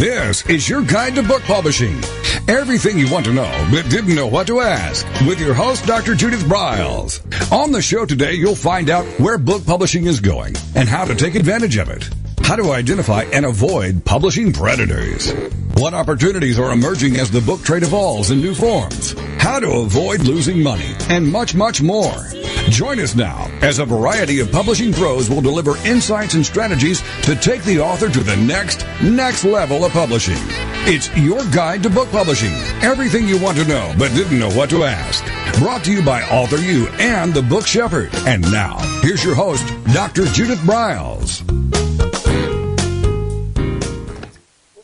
This is your guide to book publishing. Everything you want to know but didn't know what to ask with your host, Dr. Judith Briles. On the show today, you'll find out where book publishing is going and how to take advantage of it. How to identify and avoid publishing predators. What opportunities are emerging as the book trade evolves in new forms. How to avoid losing money and much, much more. Join us now as a variety of publishing pros will deliver insights and strategies to take the author to the next level of publishing. It's your guide to book publishing. Everything you want to know but didn't know what to ask. Brought to you by Author U and the Book Shepherd. And now, here's your host, Dr. Judith Briles.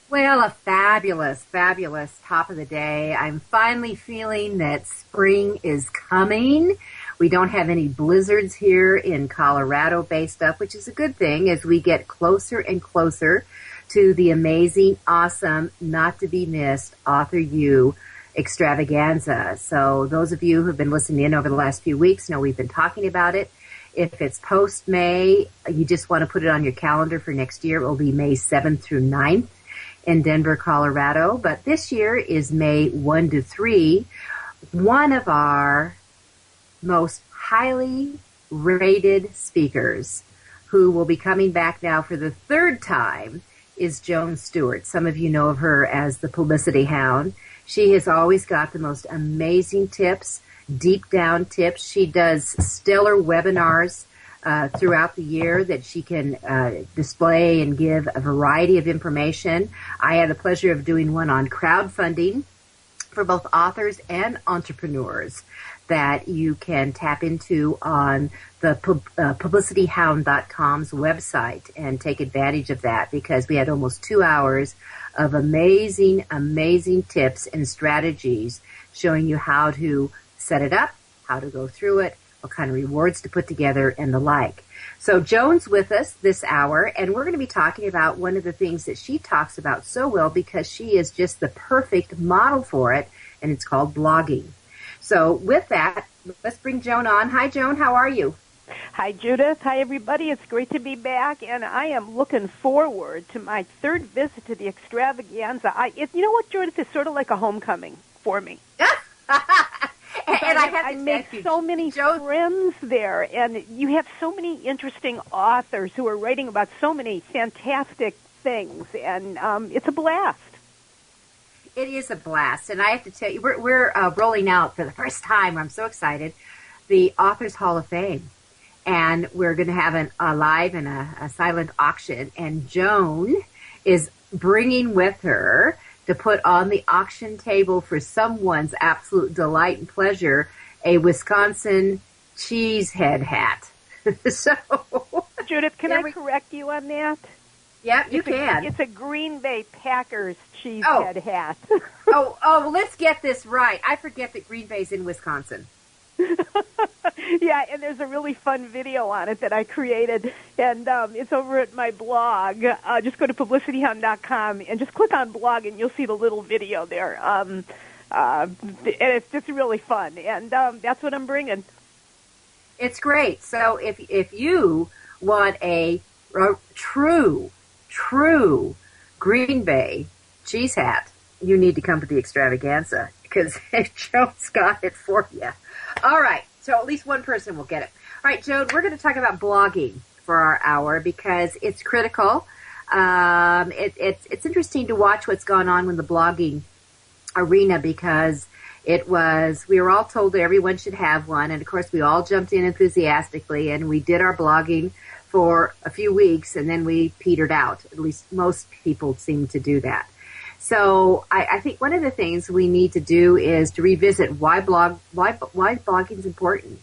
Well, a fabulous, fabulous top of the day. I'm finally feeling that spring is coming. We don't have any blizzards here in Colorado based up, which is a good thing as we get closer and closer to the amazing, awesome, not to be missed Author U extravaganza. So those of you who have been listening in over the last few weeks know we've been talking about it. If it's post-May, you just want to put it on your calendar for next year. It will be May 7th through 9th in Denver, Colorado. But this year is May 1 to 3. One of our most highly rated speakers who will be coming back now for the third time is Joan Stewart. Some of you know of her as the Publicity Hound. She has always got the most amazing tips, deep down tips. She does stellar webinars throughout the year that she can display and give a variety of information. I had the pleasure of doing one on crowdfunding for both authors and entrepreneurs that you can tap into on the publicityhound.com's website and take advantage of that, because we had almost 2 hours of amazing, amazing tips and strategies showing you how to set it up, how to go through it, what kind of rewards to put together, and the like. So Joan's with us this hour, and we're going to be talking about one of the things that she talks about so well because she is just the perfect model for it, and it's called blogging. So with that, let's bring Joan on. Hi, Joan. How are you? Hi, Judith. Hi, everybody. It's great to be back, and I am looking forward to my third visit to the extravaganza. You know what, Judith? It's sort of like a homecoming for me. And I make so many friends there, and you have so many interesting authors who are writing about so many fantastic things, and it's a blast. It is a blast, and I have to tell you, we're rolling out for the first time. I'm so excited. The Authors Hall of Fame, and we're going to have a live and a silent auction. And Joan is bringing with her to put on the auction table for someone's absolute delight and pleasure a Wisconsin cheesehead hat. So, Judith, can I correct you on that? Yeah, you can. It's a Green Bay Packers cheesehead hat. Oh, let's get this right. I forget that Green Bay's in Wisconsin. Yeah, and there's a really fun video on it that I created, and it's over at my blog. Just go to publicityhound.com and just click on blog, and you'll see the little video there. And it's just really fun, and that's what I'm bringing. It's great. So if you want a true Green Bay cheese hat, you need to come to the extravaganza because Joan's got it for you. All right, so at least one person will get it. All right, Joan, we're going to talk about blogging for our hour because it's critical. It's interesting to watch what's gone on in the blogging arena because we were all told that everyone should have one, and of course we all jumped in enthusiastically and we did our blogging for a few weeks, and then we petered out. At least most people seem to do that. So I think one of the things we need to do is to revisit why blogging is important,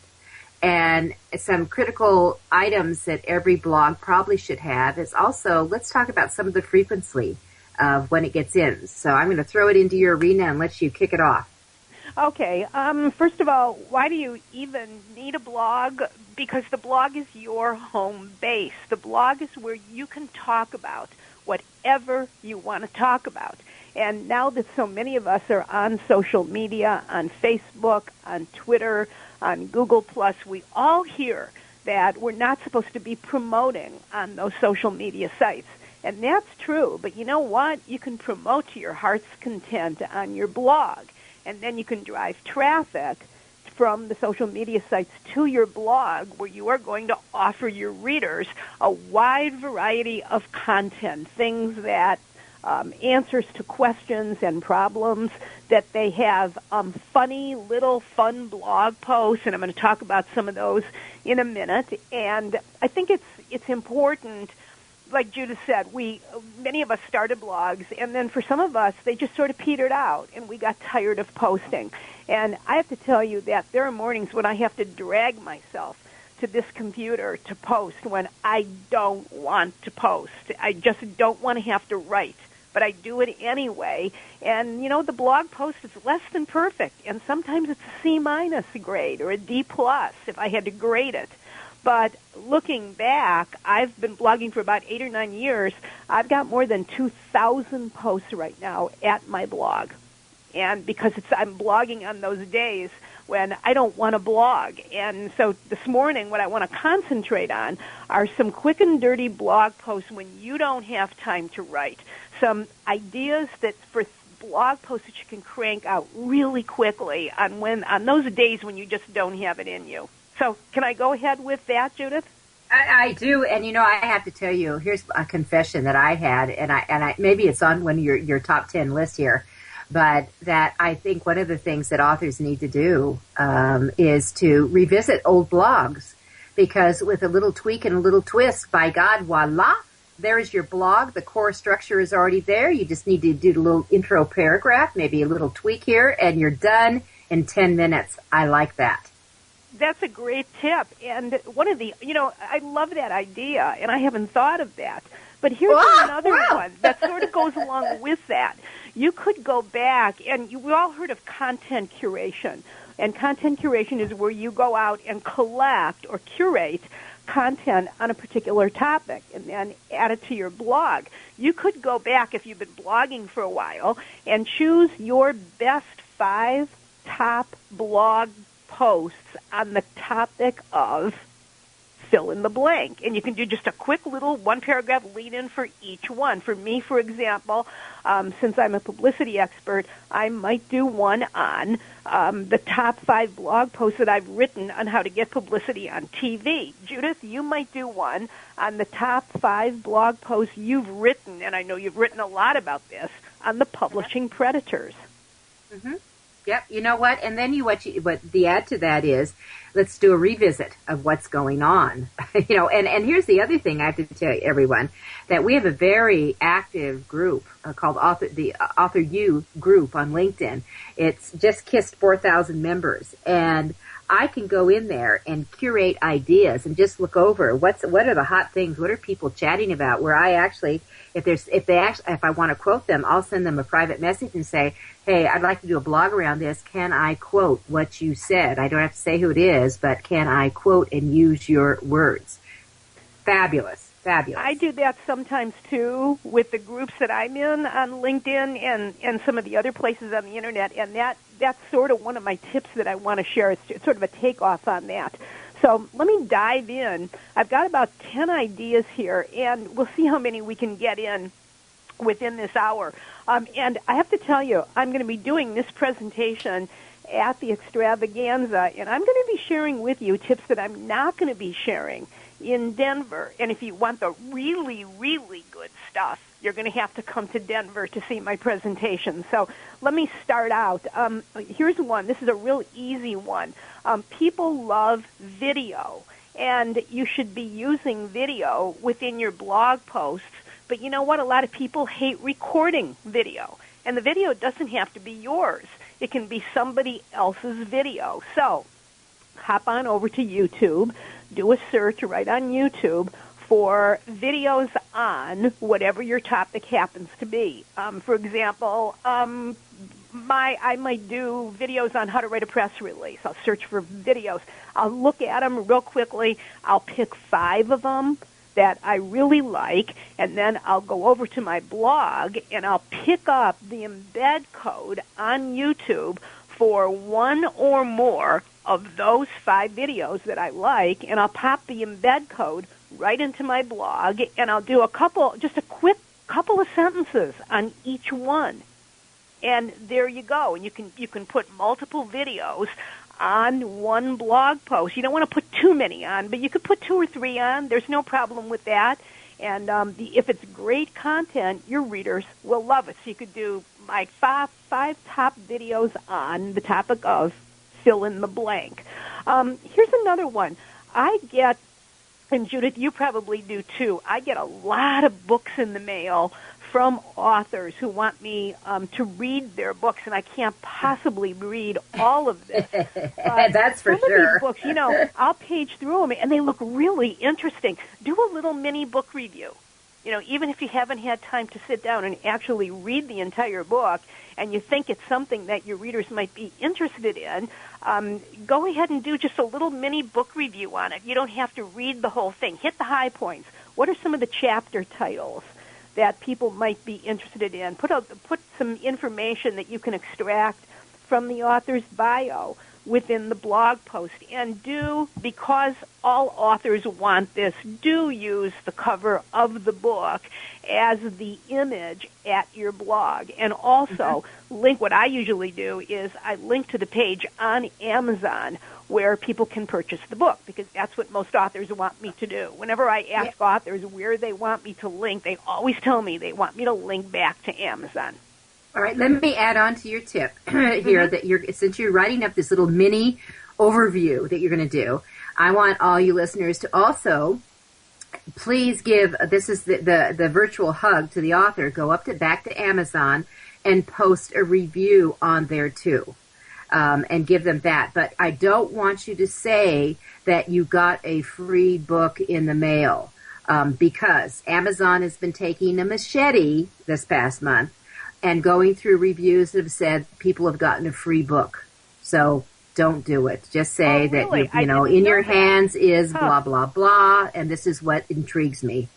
and some critical items that every blog probably should have is also, let's talk about some of the frequency of when it gets in. So I'm going to throw it into your arena and let you kick it off. Okay. First of all, why do you even need a blog? Because the blog is your home base. The blog is where you can talk about whatever you want to talk about. And now that so many of us are on social media, on Facebook, on Twitter, on Google+, we all hear that we're not supposed to be promoting on those social media sites. And that's true. But you know what? You can promote to your heart's content on your blog. And then you can drive traffic from the social media sites to your blog, where you are going to offer your readers a wide variety of content, things that answers to questions and problems that they have, funny little fun blog posts, and I'm going to talk about some of those in a minute. And I think it's important. Like Judith said, many of us started blogs, and then for some of us, they just sort of petered out, and we got tired of posting. And I have to tell you that there are mornings when I have to drag myself to this computer to post when I don't want to post. I just don't want to have to write, but I do it anyway. And, you know, the blog post is less than perfect, and sometimes it's a C- grade or a D+ if I had to grade it. But looking back, I've been blogging for about 8 or 9 years. I've got more than 2,000 posts right now at my blog. And because I'm blogging on those days when I don't want to blog. And so this morning, what I want to concentrate on are some quick and dirty blog posts when you don't have time to write. Some ideas that for blog posts that you can crank out really quickly on those days when you just don't have it in you. So can I go ahead with that, Judith? I do, and you know, I have to tell you, here's a confession that I had, and I maybe it's on one of your top 10 list here, but that I think one of the things that authors need to do is to revisit old blogs, because with a little tweak and a little twist, by God, voila, there's your blog. The core structure is already there. You just need to do the little intro paragraph, maybe a little tweak here, and you're done in 10 minutes. I like that. That's a great tip. And one of the, you know, I love that idea, and I haven't thought of that. But here's another one that sort of goes along with that. You could go back, and we all heard of content curation. And content curation is where you go out and collect or curate content on a particular topic and then add it to your blog. You could go back, if you've been blogging for a while, and choose your best 5 top blog posts on the topic of fill in the blank. And you can do just a quick little one-paragraph lead-in for each one. For me, for example, since I'm a publicity expert, I might do one on the top 5 blog posts that I've written on how to get publicity on TV. Judith, you might do one on the top 5 blog posts you've written, and I know you've written a lot about this, on the publishing predators. Mm-hmm. Yep. You know what? And then what the add to that is, let's do a revisit of what's going on. You know, and here's the other thing I have to tell everyone, that we have a very active group called the Author U group on LinkedIn. It's just kissed 4,000 members, and I can go in there and curate ideas and just look over what are the hot things, what are people chatting about, where I actually, if I want to quote them, I'll send them a private message and say, hey, I'd like to do a blog around this. Can I quote what you said? I don't have to say who it is, but can I quote and use your words? Fabulous. Fabulous. I do that sometimes, too, with the groups that I'm in on LinkedIn and some of the other places on the Internet, and that's sort of one of my tips that I want to share. It's sort of a takeoff on that. So let me dive in. I've got about 10 ideas here, and we'll see how many we can get in within this hour. And I have to tell you, I'm going to be doing this presentation at the extravaganza, and I'm going to be sharing with you tips that I'm not going to be sharing in Denver. And if you want the really, really good stuff, you're going to have to come to Denver to see my presentation. So let me start out. Here's one. This is a real easy one. People love video, and you should be using video within your blog posts. But you know what? A lot of people hate recording video, and the video doesn't have to be yours. It can be somebody else's video. So hop on over to YouTube, do a search right on YouTube for videos on whatever your topic happens to be. For example, I might do videos on how to write a press release. I'll search for videos. I'll look at them real quickly. I'll pick 5 of them that I really like, and then I'll go over to my blog and I'll pick up the embed code on YouTube for one or more of those 5 videos that I like, and I'll pop the embed code right into my blog, and I'll do just a quick couple of sentences on each one. And there you go. And you can put multiple videos on one blog post. You don't want to put too many on, but you could put 2 or 3 on. There's no problem with that. And if it's great content, your readers will love it. So you could do like five top videos on the topic of fill in the blank. Here's another one. I get, and Judith, you probably do too, I get a lot of books in the mail from authors who want me to read their books, and I can't possibly read all of this. That's for sure. Some of these books, I'll page through them, and they look really interesting. Do a little mini book review. Even if you haven't had time to sit down and actually read the entire book, and you think it's something that your readers might be interested in, go ahead and do just a little mini book review on it. You don't have to read the whole thing. Hit the high points. What are some of the chapter titles that people might be interested in? Put some information that you can extract from the author's bio within the blog post. And because all authors want this, do use the cover of the book as the image at your blog. And also link, what I usually do is I link to the page on Amazon where people can purchase the book, because that's what most authors want me to do. Whenever I ask authors where they want me to link, they always tell me they want me to link back to Amazon. All right, let me add on to your tip here that since you're writing up this little mini overview that you're going to do, I want all you listeners to also please give, this is the virtual hug to the author, go back to Amazon and post a review on there too. And give them that. But I don't want you to say that you got a free book in the mail, because Amazon has been taking a machete this past month and going through reviews that have said people have gotten a free book. So don't do it. Just say that, in your hands is blah, blah, blah, and this is what intrigues me.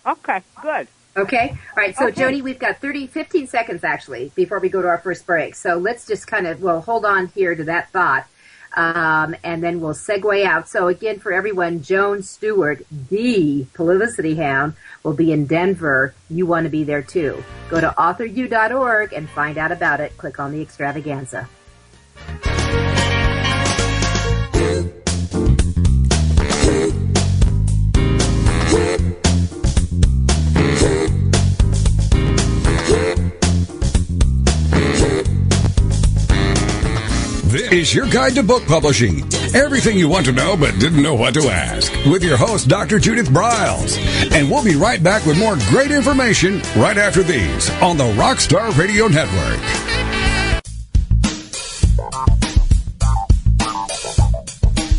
Okay, good. Okay. All right. So, Joni, we've got 15 seconds, actually, before we go to our first break. So let's just hold on here to that thought, and then we'll segue out. So, again, for everyone, Joan Stewart, the Publicity Hound, will be in Denver. You want to be there, too. Go to authoru.org and find out about it. Click on the extravaganza. This is your guide to book publishing. Everything you want to know but didn't know what to ask. With your host, Dr. Judith Briles. And we'll be right back with more great information right after these on the Rockstar Radio Network.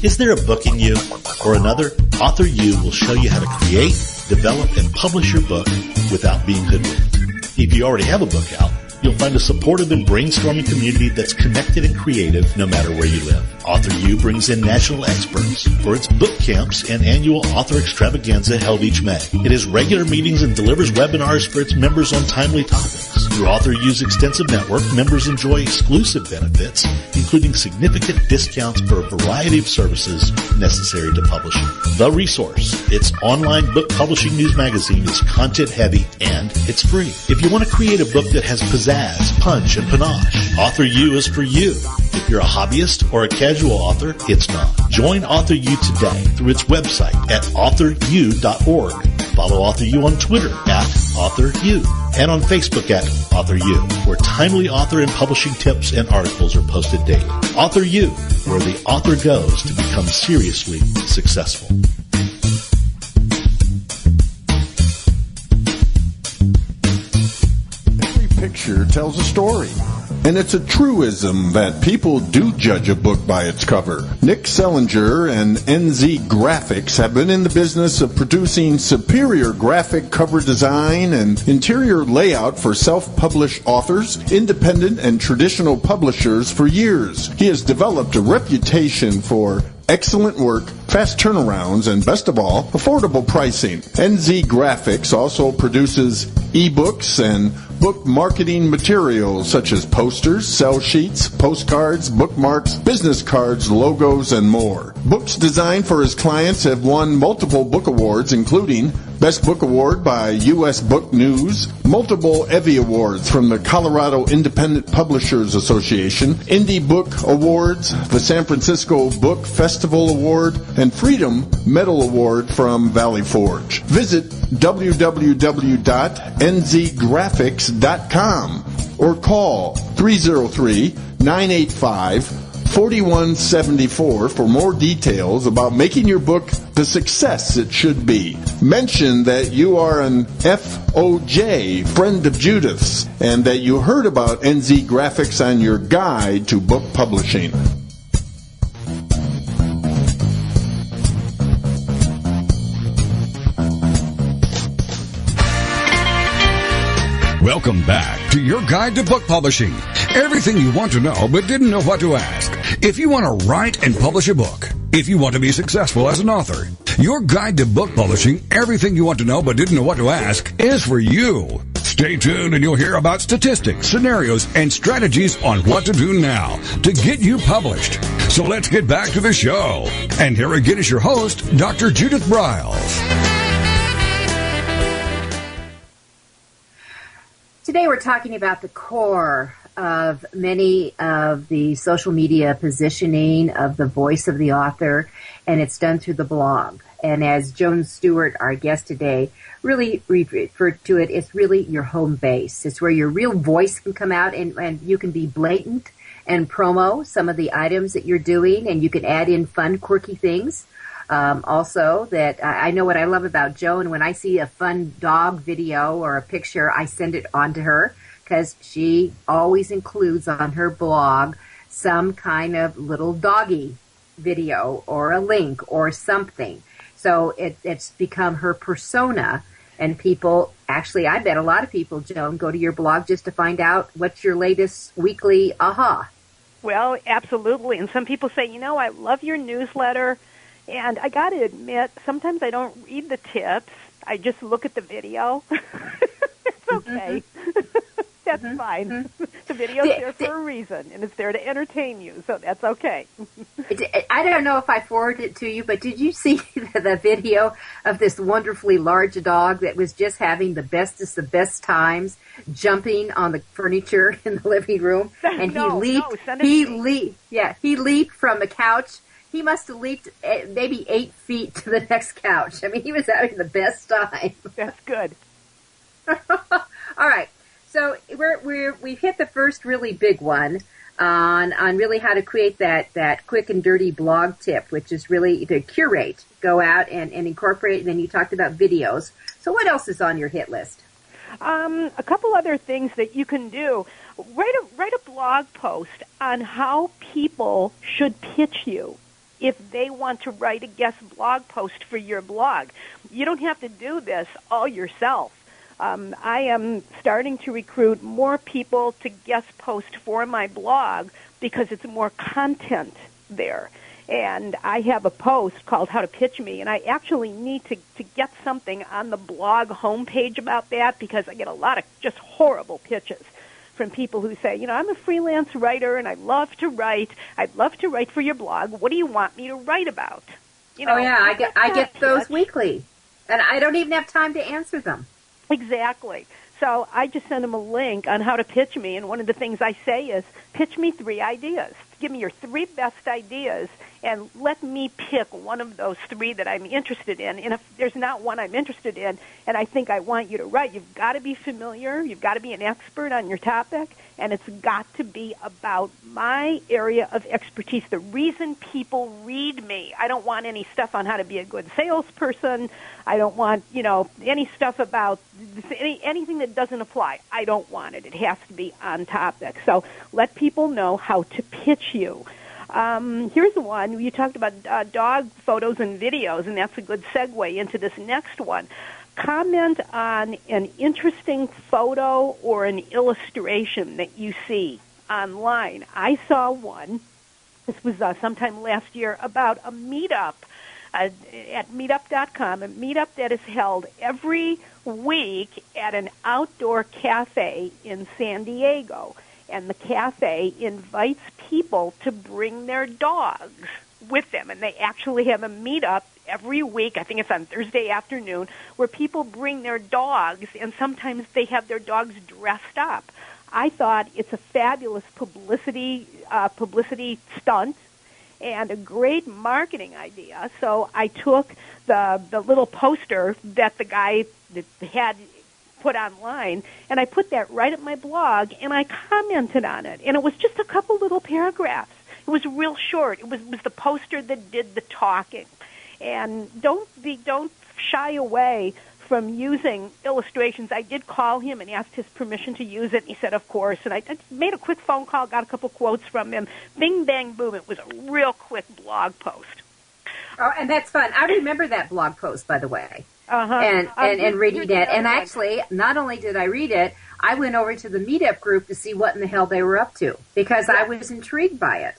Is there a book in you or another? Author U will show you how to create, develop, and publish your book without being hoodwinked. If you already have a book out, you'll find a supportive and brainstorming community that's connected and creative no matter where you live. Author U brings in national experts for its book camps and annual author extravaganza held each May. It has regular meetings and delivers webinars for its members on timely topics. Through Author U's extensive network, members enjoy exclusive benefits, including significant discounts for a variety of services necessary to publishing. The Resource, its online book publishing news magazine, is content-heavy and it's free. If you want to create a book that has pizzazz, punch, and panache, Author U is for you. If you're a hobbyist or a casual author, it's not. Join Author U today through its website at authoru.org. Follow Author U on Twitter at AuthorU and on Facebook at Author U, where timely author and publishing tips and articles are posted daily. Author U, where the author goes to become seriously successful. Every picture tells a story. And it's a truism that people do judge a book by its cover. Nick Sellinger and NZ Graphics have been in the business of producing superior graphic cover design and interior layout for self-published authors, independent and traditional publishers for years. He has developed a reputation for excellent work, fast turnarounds, and best of all, affordable pricing. NZ Graphics also produces ebooks and book marketing materials such as posters, sell sheets, postcards, bookmarks, business cards, logos, and more. Books designed for his clients have won multiple book awards, including Best Book Award by U.S. Book News, multiple Evie Awards from the Colorado Independent Publishers Association, Indie Book Awards, the San Francisco Book Festival Award, and Freedom Medal Award from Valley Forge. Visit www.nzgraphics.com or call 303-985-4174 for more details about making your book the success it should be. Mention that you are an FOJ, friend of Judith's, and that you heard about NZ Graphics on your guide to book publishing. Welcome back to your guide to book publishing. Everything you want to know but didn't know what to ask. If you want to write and publish a book, if you want to be successful as an author, your guide to book publishing, everything you want to know but didn't know what to ask, is for you. Stay tuned and you'll hear about statistics, scenarios, and strategies on what to do now to get you published. So let's get back to the show. And here again is your host, Dr. Judith Briles. Today we're talking about the core of many of the social media positioning of the voice of the author, and it's done through the blog. And as Joan Stewart, our guest today, really referred to it, it's really your home base. It's where your real voice can come out, and you can be blatant and promo some of the items that you're doing, and you can add in fun, quirky things. Also, that I know what I love about Joan. When I see a fun dog video or a picture, I send it on to her because she always includes on her blog some kind of little doggy video or a link or something. So it's become her persona, and people actually, I bet a lot of people, Joan, go to your blog just to find out what's your latest weekly aha. Well, absolutely. And some people say, I love your newsletter. And I got to admit, sometimes I don't read the tips. I just look at the video. It's okay. That's fine. The video's there for a reason, and it's there to entertain you, so that's okay. I don't know if I forwarded it to you, but did you see the video of this wonderfully large dog that was just having the bestest of best times, jumping on the furniture in the living room? And he leaped from the couch. He must have leaped maybe 8 feet to the next couch. I mean, he was having the best time. That's good. All right. So we've hit the first really big one on really how to create that quick and dirty blog tip, which is really to curate, go out and incorporate. And then you talked about videos. So what else is on your hit list? A couple other things that you can do. Write a blog post on how people should pitch you if they want to write a guest blog post for your blog. You don't have to do this all yourself. I am starting to recruit more people to guest post for my blog because it's more content there. And I have a post called How to Pitch Me, and I actually need to get something on the blog homepage about that because I get a lot of just horrible pitches from people who say, I'm a freelance writer and I love to write. I'd love to write for your blog. What do you want me to write about? I get those weekly, and I don't even have time to answer them. Exactly. So I just send them a link on how to pitch me, and one of the things I say is, pitch me 3 ideas. Give me your 3 best ideas, and let me pick one of those 3 that I'm interested in. And if there's not one I'm interested in, and I think I want you to write, you've got to be familiar, you've got to be an expert on your topic, and it's got to be about my area of expertise, the reason people read me. I don't want any stuff on how to be a good salesperson. I don't want, any stuff about anything that doesn't apply. I don't want it. It has to be on topic. So let people know how to pitch you. Here's the one. You talked about dog photos and videos, and that's a good segue into this next one. Comment on an interesting photo or an illustration that you see online. I saw one, this was sometime last year, about a meetup at meetup.com, a meetup that is held every week at an outdoor cafe in San Diego. And the cafe invites people to bring their dogs with them. And they actually have a meetup every week, I think it's on Thursday afternoon, where people bring their dogs, and sometimes they have their dogs dressed up. I thought it's a fabulous publicity stunt and a great marketing idea. So I took the little poster that the guy had put online, and I put that right at my blog, and I commented on it. And it was just a couple little paragraphs. It was real short. It was the poster that did the talking. And don't shy away from using illustrations. I did call him and asked his permission to use it, and he said, of course. And I made a quick phone call, got a couple quotes from him. Bing, bang, boom. It was a real quick blog post. Oh, and that's fun. I remember that blog post, by the way. Uh-huh. And reading it. And actually, not only did I read it, I went over to the meetup group to see what in the hell they were up to, because I was intrigued by it.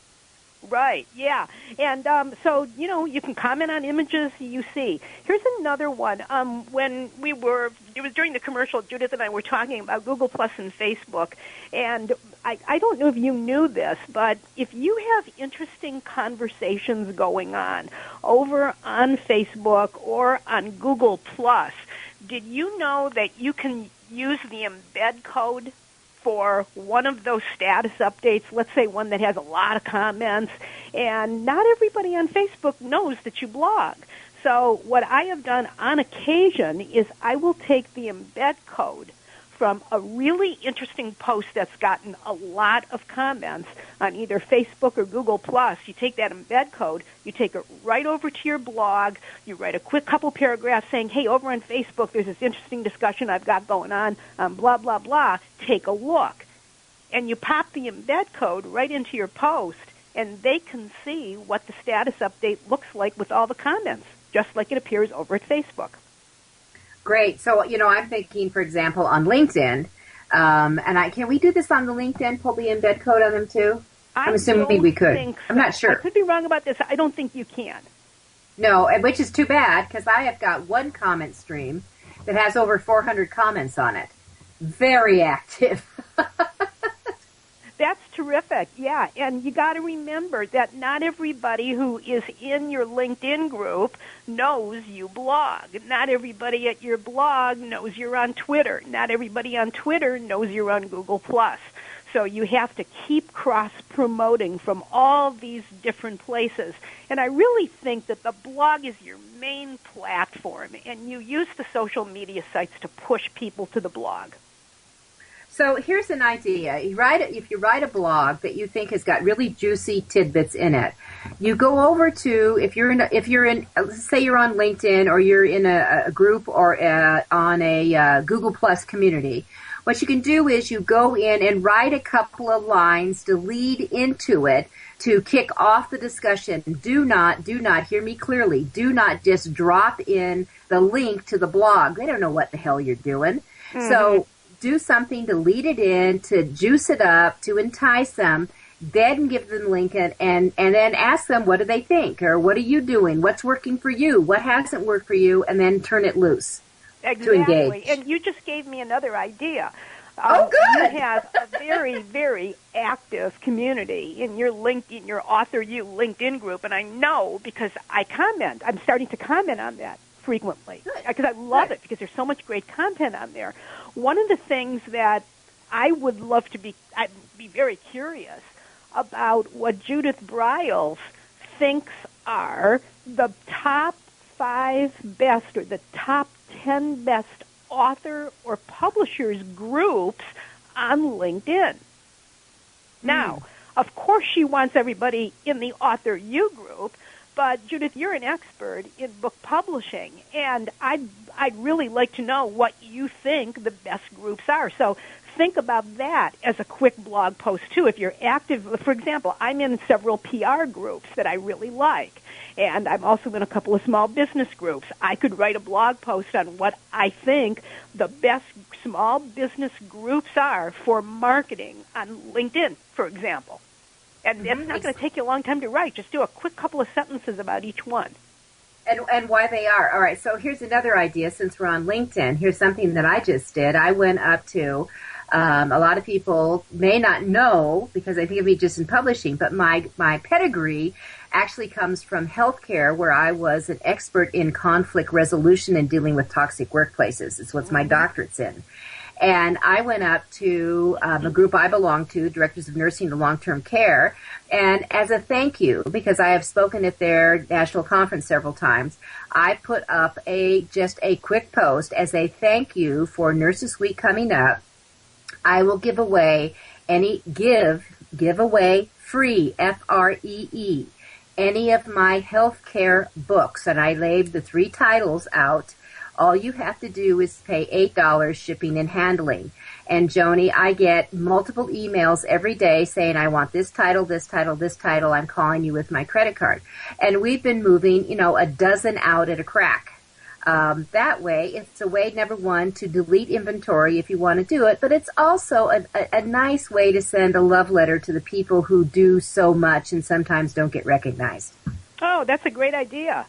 Right, yeah. And so, you can comment on images you see. Here's another one. When it was during the commercial, Judith and I were talking about Google Plus and Facebook. And I don't know if you knew this, but if you have interesting conversations going on over on Facebook or on Google Plus, did you know that you can use the embed code for one of those status updates, let's say one that has a lot of comments, and not everybody on Facebook knows that you blog. So what I have done on occasion is I will take the embed code from a really interesting post that's gotten a lot of comments on either Facebook or Google+. You take that embed code, you take it right over to your blog, you write a quick couple paragraphs saying, hey, over on Facebook, there's this interesting discussion I've got going on, blah, blah, blah, take a look. And you pop the embed code right into your post, and they can see what the status update looks like with all the comments, just like it appears over at Facebook. Great. So, I'm thinking, for example, on LinkedIn, can we do this on the LinkedIn, pull the embed code on them too? I'm assuming we could. So. I'm not sure. I could be wrong about this. I don't think you can. No, which is too bad, because I have got one comment stream that has over 400 comments on it. Very active. That's terrific, yeah. And you got to remember that not everybody who is in your LinkedIn group knows you blog. Not everybody at your blog knows you're on Twitter. Not everybody on Twitter knows you're on Google+. So you have to keep cross-promoting from all these different places. And I really think that the blog is your main platform, and you use the social media sites to push people to the blog. So here's an idea. If you write a blog that you think has got really juicy tidbits in it, you go over to, if you're in, let's say you're on LinkedIn or you're in a group or on a Google Plus community. What you can do is you go in and write a couple of lines to lead into it to kick off the discussion. Do not, hear me clearly, do not just drop in the link to the blog. They don't know what the hell you're doing. Mm-hmm. So do something to lead it in, to juice it up, to entice them, then give them the link and then ask them what do they think, or what are you doing, what's working for you, what hasn't worked for you, and then turn it loose. Exactly. To engage. And you just gave me another idea. Oh, good. You have a very, very active community in your Author You LinkedIn group, and I know because I comment. I'm starting to comment on that frequently because I love it because there's so much great content on there. One of the things that I would love to I'd be very curious about what Judith Briles thinks are the top 5 best or the top 10 best author or publishers groups on LinkedIn. Now, of course she wants everybody in the Author You group, but Judith, you're an expert in book publishing, and I'd really like to know what you think the best groups are. So think about that as a quick blog post, too. If you're active, for example, I'm in several PR groups that I really like, and I'm also in a couple of small business groups. I could write a blog post on what I think the best small business groups are for marketing on LinkedIn, for example. And it's not going to take you a long time to write. Just do a quick couple of sentences about each one. And why they are. All right, so here's another idea since we're on LinkedIn. Here's something that I just did. I went up to, a lot of people may not know because I think of me just in publishing, but my pedigree actually comes from healthcare, where I was an expert in conflict resolution and dealing with toxic workplaces. It's what my doctorate's in. And I went up to a group I belong to, Directors of Nursing and Long-Term Care, and as a thank you, because I have spoken at their national conference several times, I put up just a quick post as a thank you for Nurses Week coming up. I will give away free, F-R-E-E, any of my healthcare books, and I laid the 3 titles out. All you have to do is pay $8 shipping and handling. And Joni, I get multiple emails every day saying, I want this title, this title, this title. I'm calling you with my credit card. And we've been moving, a dozen out at a crack. That way, it's a way, number one, to delete inventory if you want to do it, but it's also a nice way to send a love letter to the people who do so much and sometimes don't get recognized. Oh, that's a great idea.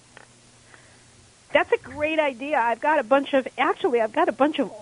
That's a great idea. I've got a bunch of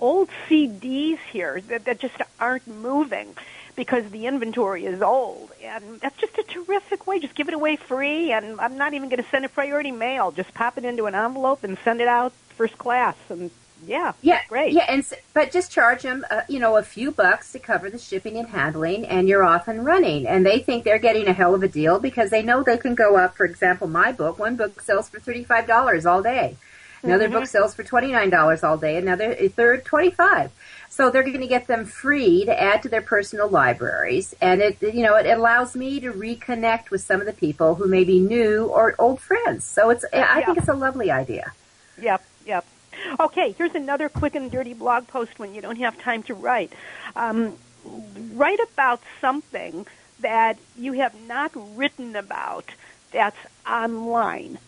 old CDs here that just aren't moving because the inventory is old. And that's just a terrific way. Just give it away free, and I'm not even going to send a priority mail. Just pop it into an envelope and send it out first class. And yeah, great. Yeah, but just charge them, a few bucks to cover the shipping and handling, and you're off and running. And they think they're getting a hell of a deal because they know they can go up. For example, my book, one book sells for $35 all day. Another book sells for $29 all day. A third, $25. So they're going to get them free to add to their personal libraries, and it allows me to reconnect with some of the people who may be new or old friends. So I think it's a lovely idea. Yep. Okay, here's another quick and dirty blog post when you don't have time to write. Write about something that you have not written about that's online.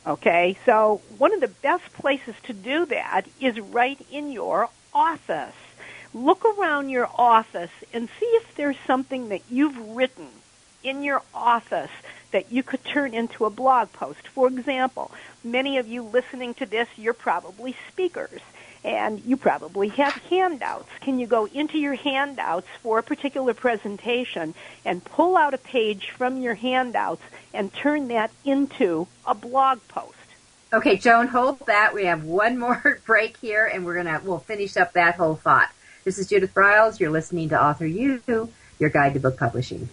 Okay, so one of the best places to do that is right in your office. Look around your office and see if there's something that you've written in your office that you could turn into a blog post. For example, many of you listening to this, you're probably speakers, and you probably have handouts. Can you go into your handouts for a particular presentation and pull out a page from your handouts and turn that into a blog post? Okay, Joan, hold that. We have one more break here, and we'll finish up that whole thought. This is Judith Briles. You're listening to Author U, your guide to book publishing.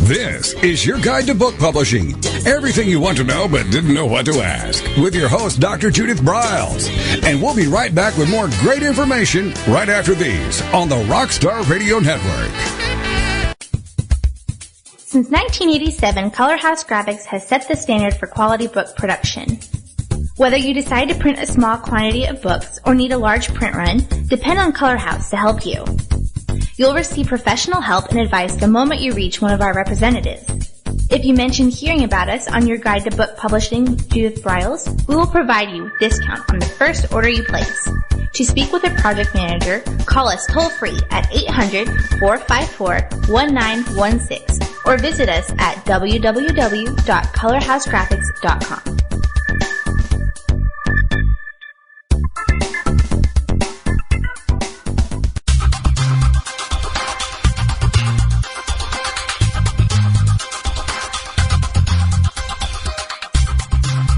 This is your guide to book publishing. Everything you want to know but didn't know what to ask. With your host, Dr. Judith Briles. And we'll be right back with more great information right after these on the Rockstar Radio Network. Since 1987, Color House Graphics has set the standard for quality book production. Whether you decide to print a small quantity of books or need a large print run, depend on Color House to help you. You'll receive professional help and advice the moment you reach one of our representatives. If you mention hearing about us on your guide to book publishing with Judith Briles, we will provide you with a discount on the first order you place. To speak with a project manager, call us toll-free at 800-454-1916 or visit us at www.colorhousegraphics.com.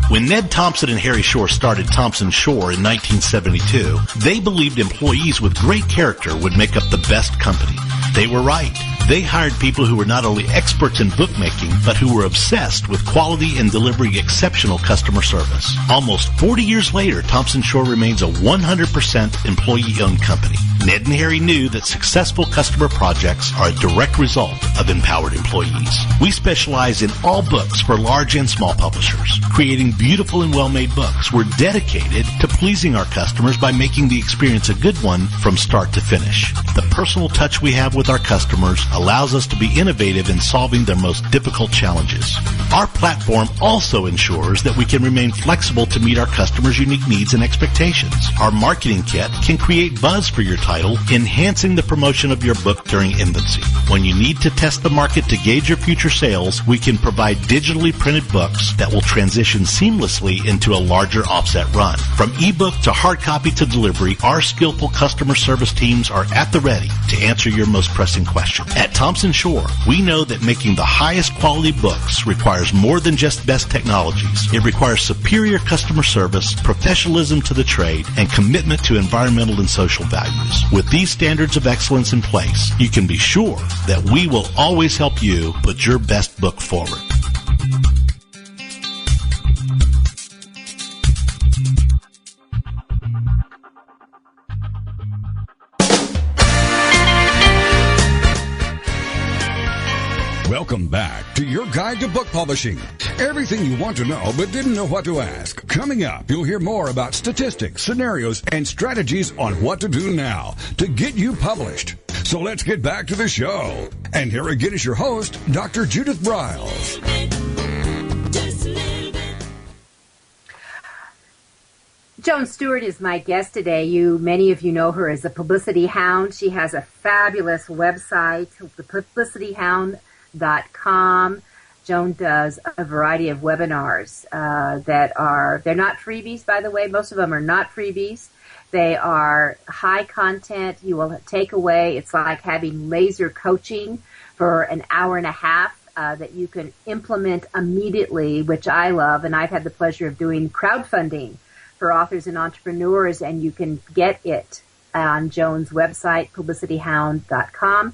When Ned Thompson and Harry Shore started Thompson Shore in 1972, they believed employees with great character would make up the best company. They were right. They hired people who were not only experts in bookmaking, but who were obsessed with quality and delivering exceptional customer service. Almost 40 years later, Thompson Shore remains a 100% employee-owned company. Ned and Harry knew that successful customer projects are a direct result of empowered employees. We specialize in all books for large and small publishers. Creating beautiful and well-made books, we're dedicated to pleasing our customers by making the experience a good one from start to finish. The personal touch we have with our customers allows us to be innovative in solving their most difficult challenges. Our platform also ensures that we can remain flexible to meet our customers' unique needs and expectations. Our marketing kit can create buzz for your title title, Enhancing the Promotion of Your Book During Infancy. When you need to test the market to gauge your future sales, we can provide digitally printed books that will transition seamlessly into a larger offset run. From ebook to hard copy to delivery, our skillful customer service teams are at the ready to answer your most pressing question. At Thompson Shore, we know that making the highest quality books requires more than just best technologies. It requires superior customer service, professionalism to the trade, and commitment to environmental and social values. With these standards of excellence in place, you can be sure that we will always help you put your best book forward. Welcome back to your guide to book publishing. Everything you want to know but didn't know what to ask. Coming up, you'll hear more about statistics, scenarios, and strategies on what to do now to get you published. So let's get back to the show. And here again is your host, Dr. Judith Briles. Joan Stewart is my guest today. Many of you know her as the Publicity Hound. She has a fabulous website, thepublicityhound.com. Joan does a variety of webinars they're not freebies, by the way. Most of them are not freebies. They are high content. You will take away. It's like having laser coaching for an hour and a half that you can implement immediately, which I love. And I've had the pleasure of doing crowdfunding for authors and entrepreneurs, and you can get it on Joan's website, publicityhound.com.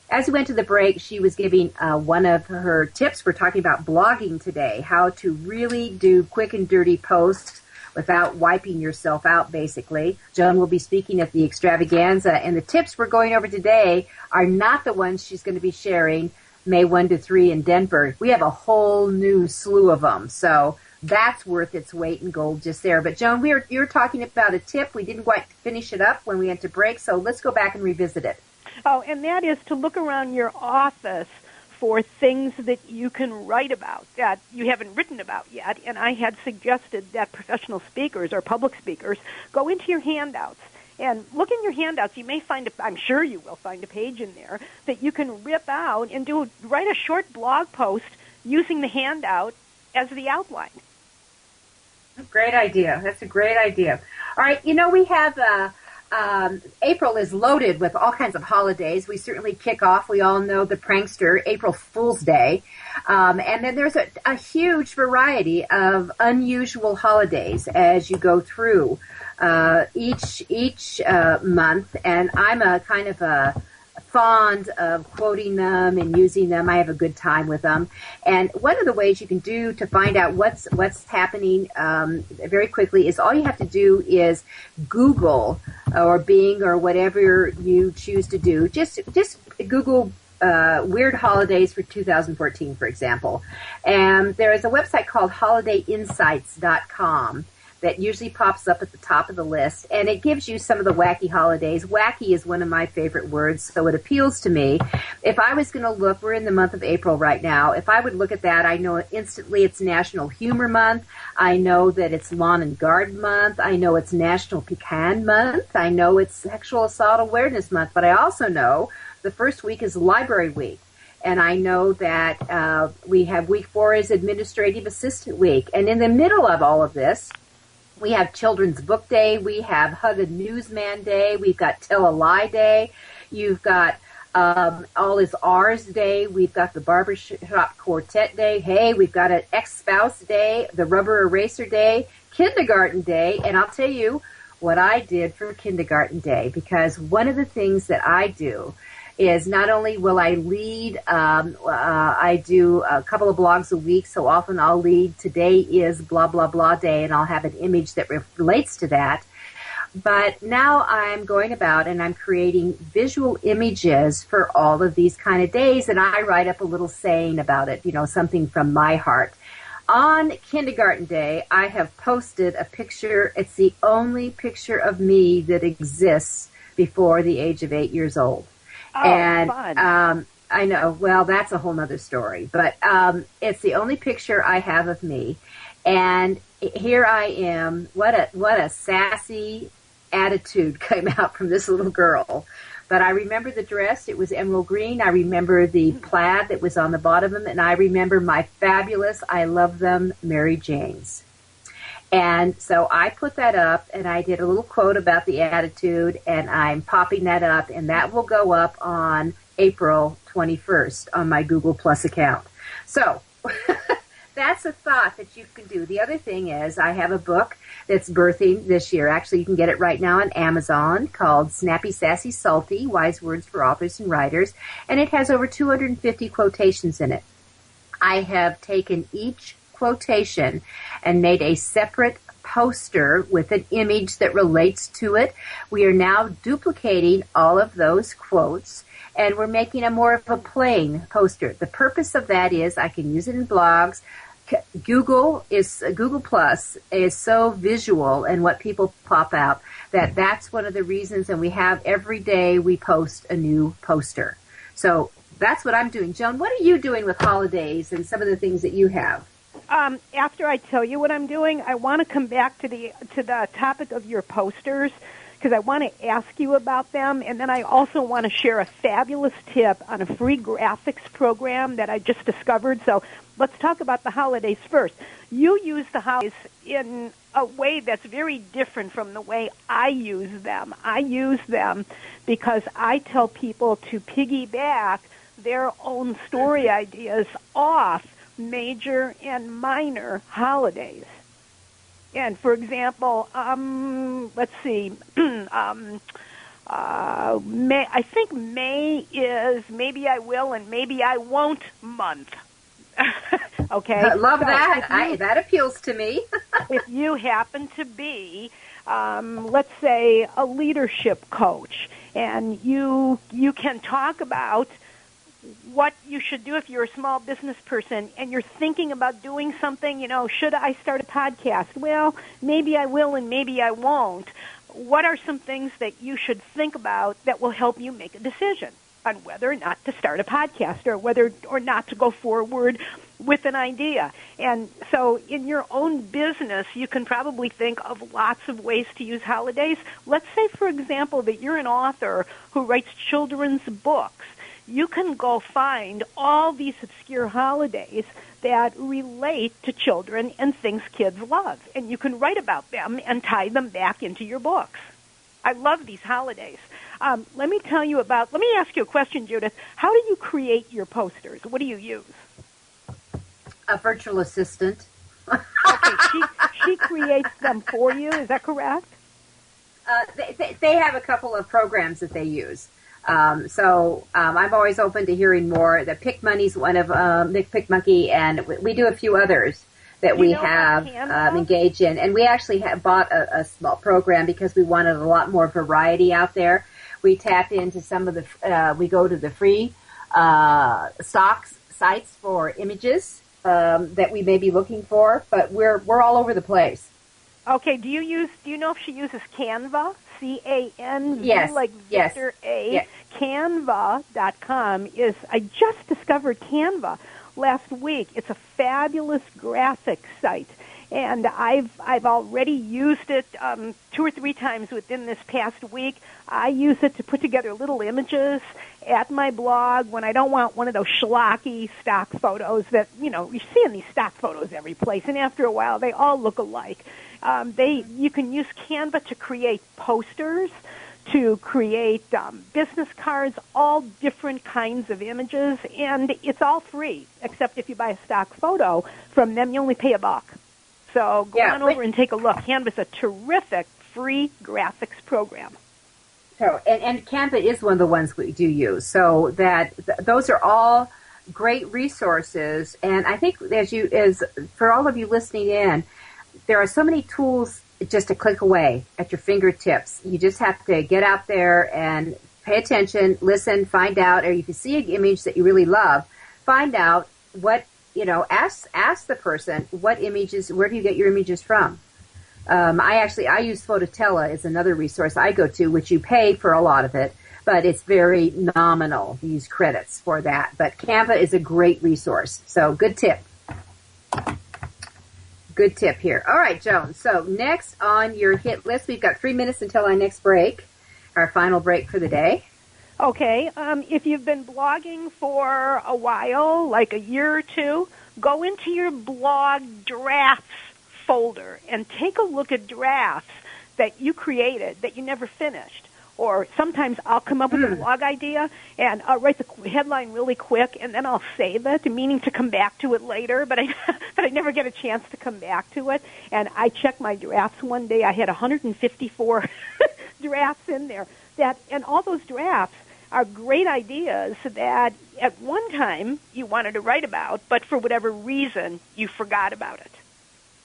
As we went to the break, she was giving one of her tips. We're talking about blogging today, how to really do quick and dirty posts without wiping yourself out, basically. Joan will be speaking at the extravaganza, and the tips we're going over today are not the ones she's going to be sharing May 1 to 3 in Denver. We have a whole new slew of them, so that's worth its weight in gold just there. But Joan, you were talking about a tip. We didn't quite finish it up when we went to break, so let's go back and revisit it. Oh, and that is to look around your office for things that you can write about that you haven't written about yet. And I had suggested that professional speakers or public speakers go into your handouts and look in your handouts. You may find, I'm sure you will find a page in there that you can rip out and write a short blog post using the handout as the outline. Great idea. That's a great idea. All right, we have April is loaded with all kinds of holidays. We certainly kick off. We all know the prankster, April Fool's Day. And then there's a huge variety of unusual holidays as you go through each month. And I'm a kind of a fond of quoting them and using them. I have a good time with them. And one of the ways you can do to find out what's happening very quickly is all you have to do is Google or Bing or whatever you choose to do. Just Google weird holidays for 2014, for example. And there is a website called holidayinsights.com that usually pops up at the top of the list, and it gives you some of the wacky holidays. Wacky is one of my favorite words, so it appeals to me. If I was going to look, we're in the month of April right now, if I would look at that, I know instantly it's National Humor Month. I know that it's Lawn and Garden Month. I know it's National Pecan Month. I know it's Sexual Assault Awareness Month, but I also know the first week is Library Week. And I know that we have week 4 is Administrative Assistant Week. And in the middle of all of this, we have Children's Book Day. We have Hug a Newsman Day. We've got Tell a Lie Day. You've got All Is Ours Day. We've got the Barbershop Quartet Day. Hey, we've got an Ex-Spouse Day, the Rubber Eraser Day, Kindergarten Day. And I'll tell you what I did for Kindergarten Day, because one of the things that I do is not only will I lead, I do a couple of blogs a week, so often I'll lead, today is blah, blah, blah day, and I'll have an image that relates to that. But now I'm going about and I'm creating visual images for all of these kind of days, and I write up a little saying about it, something from my heart. On Kindergarten Day, I have posted a picture. It's the only picture of me that exists before the age of 8 years old. Oh, and fun. I know, well, that's a whole nother story, but it's the only picture I have of me. And here I am, what a sassy, attitude came out from this little girl. But I remember the dress. It was emerald green. I remember the plaid that was on the bottom of them. And I remember my fabulous, I love them, Mary Janes. And so I put that up, and I did a little quote about the attitude, and I'm popping that up, and that will go up on April 21st on my Google Plus account. So that's a thought that you can do. The other thing is I have a book that's birthing this year. Actually, you can get it right now on Amazon, called Snappy, Sassy, Salty, Wise Words for Authors and Writers, and it has over 250 quotations in it. I have taken each quotation and made a separate poster with an image that relates to it. We are now duplicating all of those quotes, and we're making a more of a plain poster. The purpose of that is I can use it in blogs. Google Plus is so visual and what people pop out that's one of the reasons, and we have every day we post a new poster. So that's what I'm doing. Joan, what are you doing with holidays and some of the things that you have? After I tell you what I'm doing, I want to come back to the topic of your posters, because I want to ask you about them, and then I also want to share a fabulous tip on a free graphics program that I just discovered. So let's talk about the holidays first. You use the holidays in a way that's very different from the way I use them. I use them because I tell people to piggyback their own story ideas off major and minor holidays. And for example, let's see, I think May is maybe I will and maybe I won't month. Okay, I love that. That appeals to me. If you happen to be, let's say, a leadership coach, and you can talk about what you should do if you're a small business person and you're thinking about doing something, should I start a podcast? Well, maybe I will and maybe I won't. What are some things that you should think about that will help you make a decision on whether or not to start a podcast or whether or not to go forward with an idea? And so in your own business, you can probably think of lots of ways to use holidays. Let's say, for example, that you're an author who writes children's books. You can go find all these obscure holidays that relate to children and things kids love, and you can write about them and tie them back into your books. I love these holidays. Let me ask you a question, Judith. How do you create your posters? What do you use? A virtual assistant. Okay, she creates them for you. Is that correct? They have a couple of programs that they use. So I'm always open to hearing more. The Pick Money's one of Pick Monkey, and we do a few others that we have engaged in. And we actually have bought a small program because we wanted a lot more variety out there. We tapped into some of the. We go to the free stocks sites for images that we may be looking for, but we're all over the place. Okay. Do you know if she uses Canva? CANV, yes, like Victor A. Yes. Canva.com I just discovered Canva last week. It's a fabulous graphic site, and I've already used it 2 or 3 times within this past week. I use it to put together little images at my blog when I don't want one of those schlocky stock photos that, you see in these stock photos every place, and after a while they all look alike. You can use Canva to create posters, to create business cards, all different kinds of images, and it's all free, except if you buy a stock photo from them, you only pay $1. So go on over and take a look. Canva's a terrific free graphics program. So, and Canva is one of the ones we do use. So those are all great resources, and I think as for all of you listening in, there are so many tools just a click away at your fingertips. You just have to get out there and pay attention, listen, find out, or if you see an image that you really love, find out what, ask the person where do you get your images from? I use Phototella as another resource I go to, which you pay for a lot of it, but it's very nominal. You use credits for that. But Canva is a great resource. So good tip. Good tip here. All right, Joan. So next on your hit list, we've got 3 minutes until our next break, our final break for the day. Okay. If you've been blogging for a while, like a year or two, go into your blog drafts folder and take a look at drafts that you created that you never finished. Or sometimes I'll come up with a blog idea and I'll write the headline really quick and then I'll save it, meaning to come back to it later, but I never get a chance to come back to it. And I checked my drafts one day. I had 154 drafts in there. And all those drafts are great ideas that at one time you wanted to write about, but for whatever reason you forgot about it.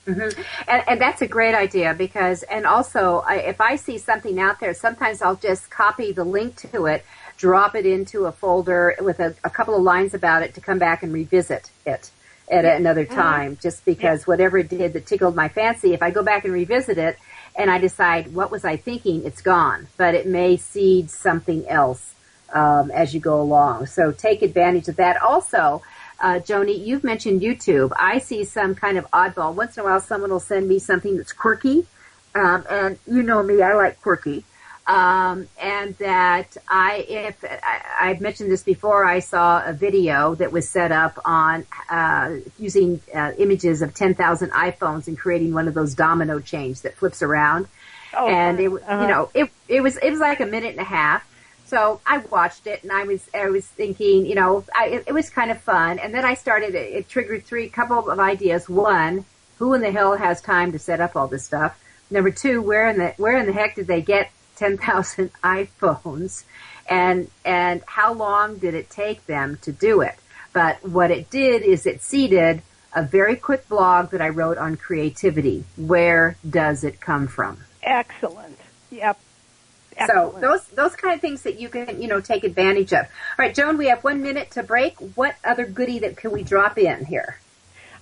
Mm-hmm. And that's a great idea because, and also, if I see something out there, sometimes I'll just copy the link to it, drop it into a folder with a couple of lines about it to come back and revisit it at another time, just because whatever it did that tickled my fancy, if I go back and revisit it and I decide, what was I thinking, it's gone. But it may seed something else as you go along. So take advantage of that. Also, Joni, you've mentioned YouTube. I see some kind of oddball. Once in a while, someone will send me something that's quirky. And you know me, I like quirky. And that I've mentioned this before, I saw a video that was set up on using images of 10,000 iPhones and creating one of those domino chains that flips around. Oh, and it was like a minute and a half. So I watched it, and I was thinking, it was kind of fun. And then I started, it triggered a couple of ideas. One, who in the hell has time to set up all this stuff? Number two, where in the heck did they get 10,000 iPhones? And how long did it take them to do it? But what it did is it seeded a very quick blog that I wrote on creativity. Where does it come from? Excellent. Yep. Excellent. So those kind of things that you can, take advantage of. All right, Joan, we have 1 minute to break. What other goodie that can we drop in here?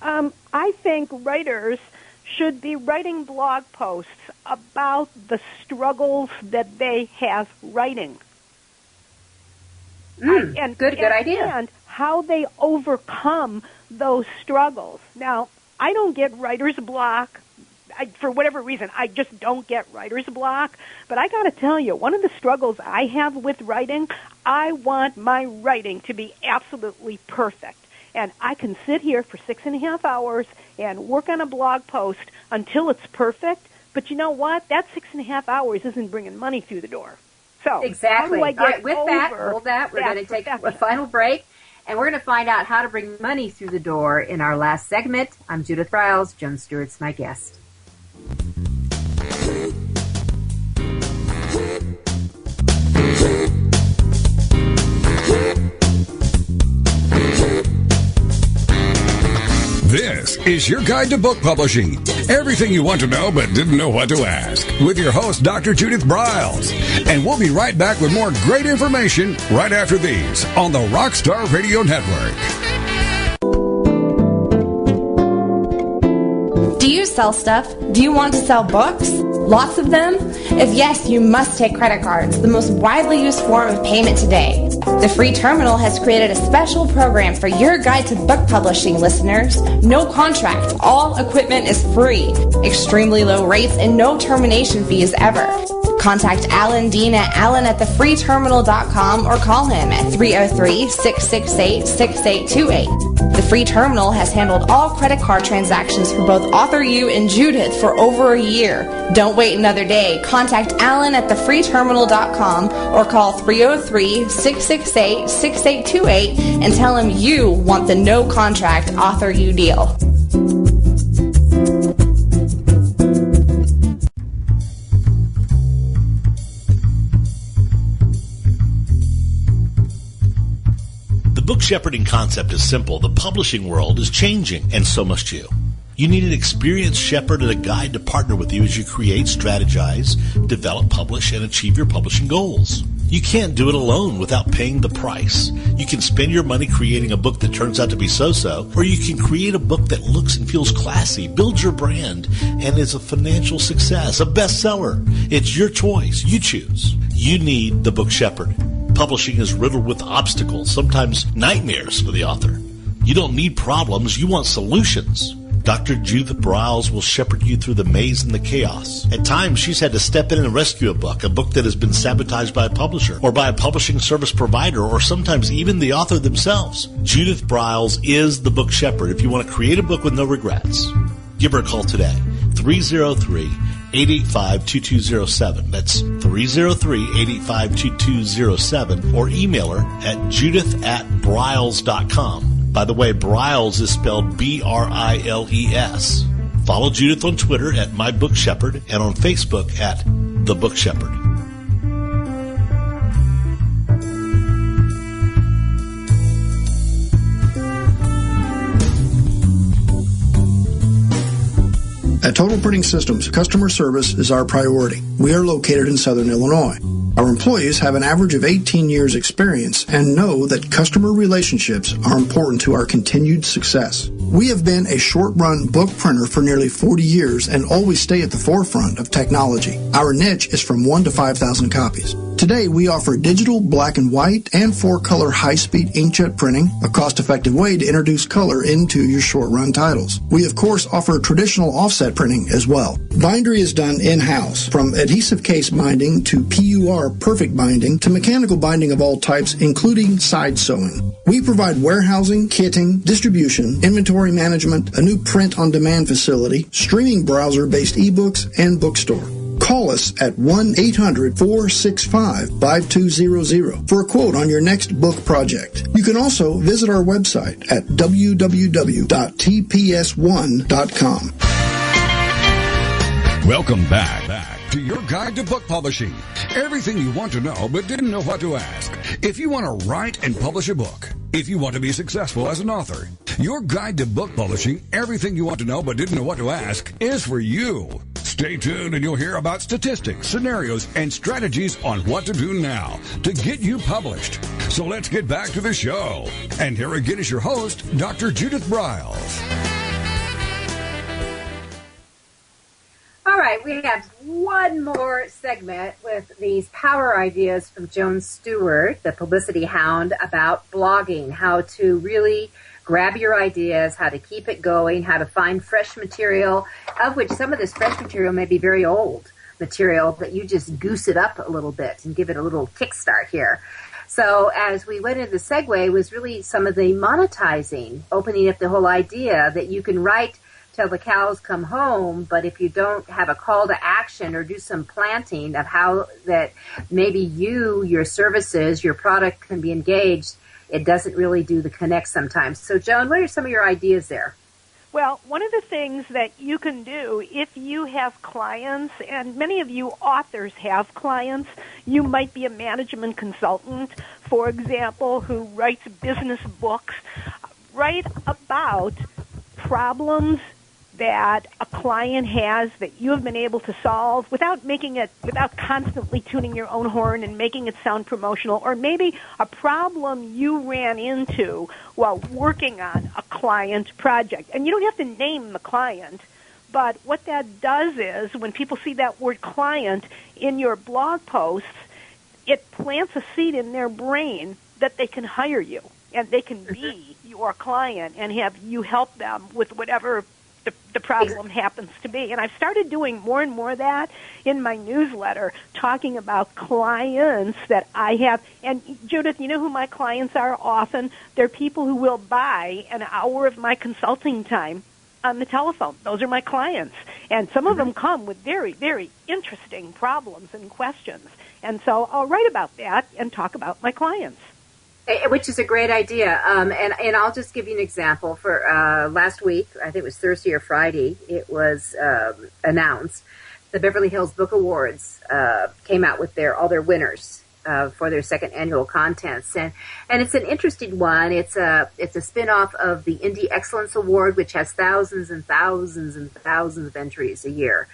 I think writers should be writing blog posts about the struggles that they have writing. Good idea. And how they overcome those struggles. Now, I don't get writer's block. For whatever reason, I just don't get writer's block. But I got to tell you, one of the struggles I have with writing, I want my writing to be absolutely perfect. And I can sit here for 6.5 hours and work on a blog post until it's perfect. But you know what? That 6.5 hours isn't bringing money through the door. So exactly. How do I get All right, with over that, hold that. We're going to take a final break. And we're going to find out how to bring money through the door in our last segment. I'm Judith Briles. Joan Stewart's my guest. This is your guide to book publishing. Everything you want to know but didn't know what to ask. With your host, Dr. Judith Briles. And we'll be right back with more great information right after these on the Rockstar Radio Network. Do you sell stuff? Do you want to sell books? Lots of them? If yes, you must take credit cards, the most widely used form of payment today. The Free Terminal has created a special program for your guide to book publishing listeners. No contract. All equipment is free. Extremely low rates and no termination fees ever. Contact Alan Dean at alan@thefreeterminal.com or call him at 303-668-6828. The Free Terminal has handled all credit card transactions for both Author You and Judith for over a year. Don't wait another day. Contact Alan at thefreeterminal.com or call 303-668-6828 and tell him you want the no-contract Author You deal. The book shepherding concept is simple. The publishing world is changing, and so must you. You need an experienced shepherd and a guide to partner with you as you create, strategize, develop, publish, and achieve your publishing goals. You can't do it alone without paying the price. You can spend your money creating a book that turns out to be so-so, or you can create a book that looks and feels classy, builds your brand, and is a financial success, a bestseller. It's your choice. You choose. You need the book shepherd. Publishing is riddled with obstacles, sometimes nightmares for the author. You don't need problems. You want solutions. Dr. Judith Briles will shepherd you through the maze and the chaos. At times, she's had to step in and rescue a book that has been sabotaged by a publisher or by a publishing service provider or sometimes even the author themselves. Judith Briles is the book shepherd if you want to create a book with no regrets. Give her a call today, 303-885-2207. That's 303-885-2207, or email her at judith@briles.com. By the way, Briles is spelled B-R-I-L-E-S. Follow Judith on Twitter at My Book Shepherd and on Facebook at The Book Shepherd. At Total Printing Systems, customer service is our priority. We are located in Southern Illinois. Our employees have an average of 18 years experience and know that customer relationships are important to our continued success. We have been a short-run book printer for nearly 40 years and always stay at the forefront of technology. Our niche is from 1 to 5,000 copies. Today, we offer digital, black and white, and 4-color high-speed inkjet printing, a cost-effective way to introduce color into your short-run titles. We, of course, offer traditional offset printing as well. Bindery is done in-house, from adhesive case binding to PUR perfect binding to mechanical binding of all types, including side sewing. We provide warehousing, kitting, distribution, inventory management, a new print-on-demand facility, streaming browser-based ebooks, and bookstore. Call us at 1-800-465-5200 for a quote on your next book project. You can also visit our website at www.tps1.com. Welcome back to your guide to book publishing. Everything you want to know but didn't know what to ask. If you want to write and publish a book, if you want to be successful as an author, your guide to book publishing, everything you want to know but didn't know what to ask, is for you. Stay tuned and you'll hear about statistics, scenarios, and strategies on what to do now to get you published. So let's get back to the show. And here again is your host, Dr. Judith Briles. All right, we have one more segment with these power ideas from Joan Stewart, the Publicity Hound, about blogging, how to really grab your ideas, how to keep it going, how to find fresh material, of which some of this fresh material may be very old material, that you just goose it up a little bit and give it a little kickstart here. So as we went into the segue was really some of the monetizing, opening up the whole idea that you can write till the cows come home, but if you don't have a call to action or do some planting of how that maybe your services, your product can be engaged, it doesn't really do the connect sometimes. So, Joan, what are some of your ideas there? Well, one of the things that you can do if you have clients, and many of you authors have clients, you might be a management consultant, for example, who writes business books. Write about problems that a client has that you have been able to solve without constantly tuning your own horn and making it sound promotional, or maybe a problem you ran into while working on a client project. And you don't have to name the client, but what that does is when people see that word client in your blog posts, it plants a seed in their brain that they can hire you and they can be your client and have you help them with whatever the problem happens to be. And I've started doing more and more of that in my newsletter, talking about clients that I have. And Judith, you know who my clients are often? They're people who will buy an hour of my consulting time on the telephone. Those are my clients. And some of them come with very, very interesting problems and questions. And so I'll write about that and talk about my clients. Which is a great idea. And I'll just give you an example. For last week, I think it was Thursday or Friday, it was announced. The Beverly Hills Book Awards came out with all their winners for their second annual contests. And it's an interesting one. It's a spin-off of the Indie Excellence Award, which has thousands and thousands and thousands of entries a year.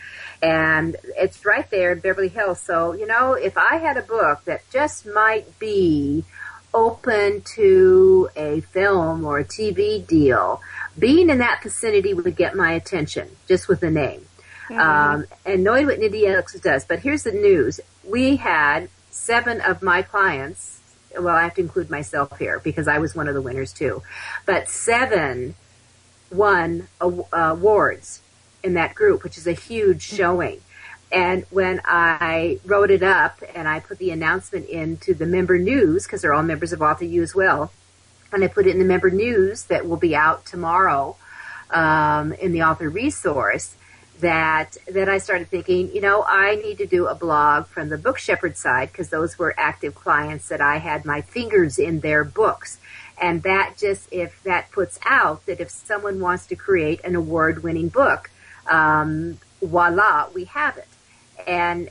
And it's right there in Beverly Hills. So, if I had a book that just might be open to a film or a TV deal, being in that vicinity would get my attention just with the name. Mm-hmm. And knowing what Indie Excellence does. But here's the news. We had 7 of my clients, well, I have to include myself here because I was one of the winners too, but 7 won awards in that group, which is a huge showing. And when I wrote it up and I put the announcement into the member news, because they're all members of Author U as well, and I put it in the member news that will be out tomorrow in the author resource, that I started thinking, I need to do a blog from the Book Shepherd side, because those were active clients that I had my fingers in their books. And that just, if that puts out that if someone wants to create an award-winning book, voila, we have it. And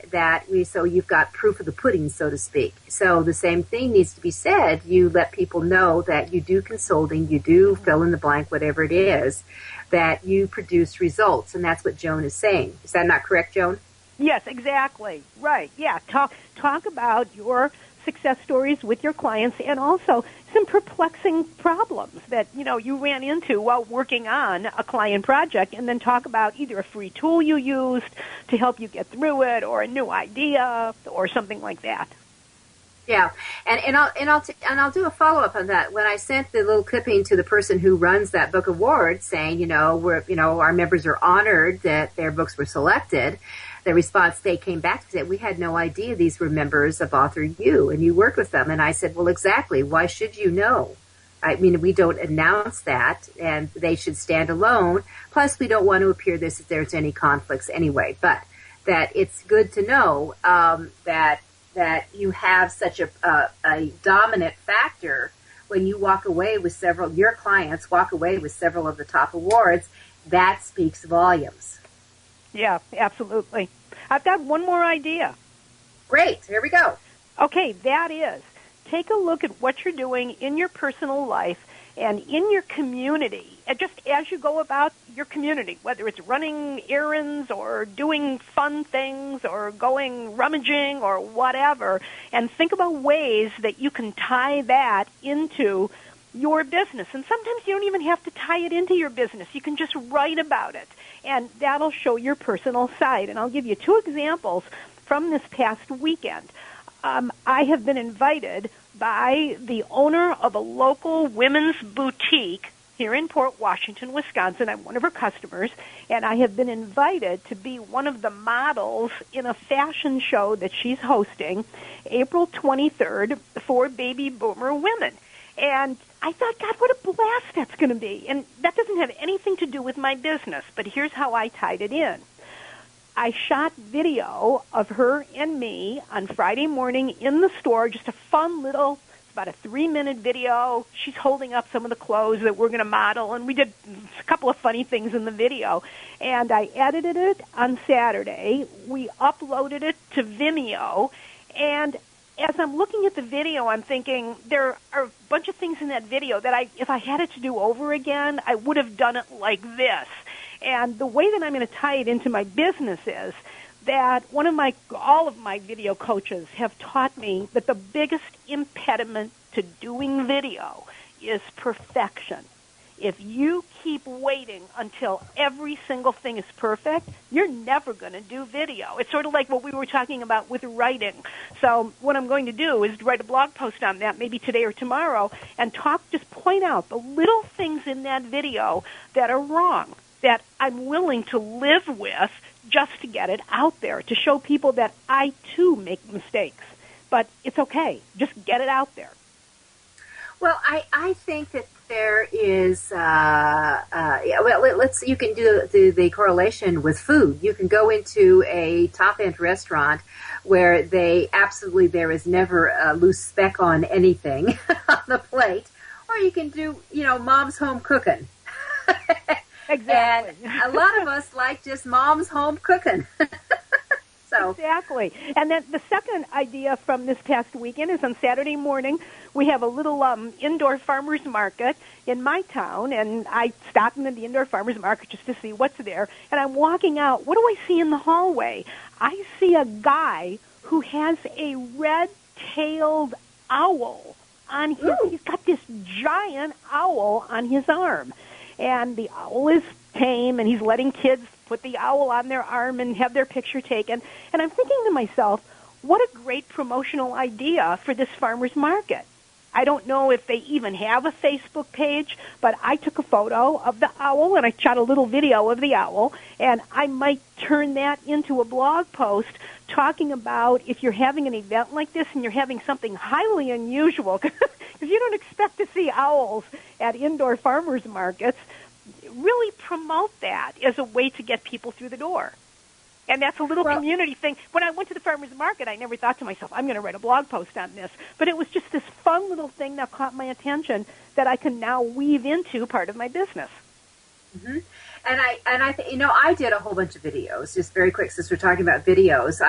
so you've got proof of the pudding, so to speak. So the same thing needs to be said. You let people know that you do consulting, you do fill in the blank, whatever it is, that you produce results. And that's what Joan is saying. Is that not correct, Joan? Yes, exactly. Right. Yeah. Talk about your success stories with your clients, and also some perplexing problems that you ran into while working on a client project, and then talk about either a free tool you used to help you get through it, or a new idea, or something like that. Yeah, and I'll do a follow up on that. When I sent the little clipping to the person who runs that book award, saying our members are honored that their books were selected, the response they came back and said, we had no idea these were members of Author U and you worked with them. And I said, well, exactly. Why should you know? I mean, we don't announce that, and they should stand alone. Plus, we don't want to appear this if there's any conflicts anyway. But that it's good to know that you have such a dominant factor when you walk away with your clients walk away with several of the top awards. That speaks volumes. Yeah, absolutely. I've got one more idea. Great. Here we go. Okay, that is, take a look at what you're doing in your personal life and in your community, and just as you go about your community, whether it's running errands or doing fun things or going rummaging or whatever, and think about ways that you can tie that into your business. And sometimes you don't even have to tie it into your business. You can just write about it, and that'll show your personal side. And I'll give you two examples from this past weekend. I have been invited by the owner of a local women's boutique here in Port Washington, Wisconsin. I'm one of her customers, and I have been invited to be one of the models in a fashion show that she's hosting April 23rd for baby boomer women. And I thought, God, what a blast that's going to be. And that doesn't have anything to do with my business, but here's how I tied it in. I shot video of her and me on Friday morning in the store, just a fun little, about a 3-minute video. She's holding up some of the clothes that we're going to model, and we did a couple of funny things in the video. And I edited it on Saturday. We uploaded it to Vimeo, and as I'm looking at the video, I'm thinking there are a bunch of things in that video that if I had it to do over again, I would have done it like this. And the way that I'm going to tie it into my business is that all of my video coaches have taught me that the biggest impediment to doing video is perfection. If you keep waiting until every single thing is perfect, you're never going to do video. It's sort of like what we were talking about with writing. So what I'm going to do is write a blog post on that, maybe today or tomorrow, and just point out the little things in that video that are wrong, that I'm willing to live with just to get it out there, to show people that I, too, make mistakes. But it's okay. Just get it out there. Well, I think that there is, you can do the correlation with food. You can go into a top-end restaurant where there is never a loose speck on anything on the plate, or you can do, mom's home cooking. Exactly. And a lot of us like just mom's home cooking. So. Exactly. And then the second idea from this past weekend is on Saturday morning, we have a little indoor farmers market in my town, and I stop into the indoor farmers market just to see what's there. And I'm walking out. What do I see in the hallway? I see a guy who has a red-tailed owl on his. Ooh. He's got this giant owl on his arm. And the owl is tame, and he's letting kids put the owl on their arm and have their picture taken. And I'm thinking to myself, what a great promotional idea for this farmer's market. I don't know if they even have a Facebook page, but I took a photo of the owl and I shot a little video of the owl, and I might turn that into a blog post talking about if you're having an event like this and you're having something highly unusual, because you don't expect to see owls at indoor farmers markets, really promote that as a way to get people through the door. And that's a little community thing. When I went to the farmer's market, I never thought to myself, I'm going to write a blog post on this. But it was just this fun little thing that caught my attention that I can now weave into part of my business. Mm-hmm. And I did a whole bunch of videos, just very quick, since we're talking about videos.